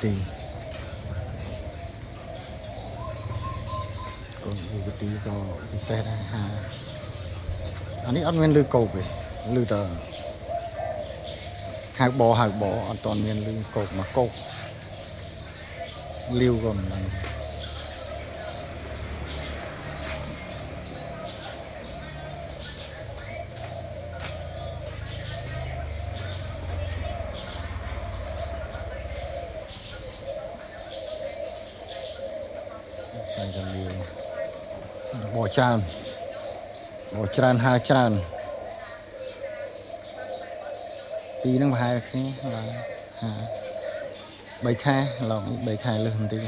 ទីកូនឧបទីក៏ពិសេសដែរហាអានេះអត់មានលឺកោបទេលឺតែហៅបអត់តមានលឺកោបមកកោបលាវក៏មិនដឹងใส่กันเรียวบ่ច្រើនហើច្រើនពីនឹងប្រហែលគ្នា3ខែឡង3ខែលើសបន្តិច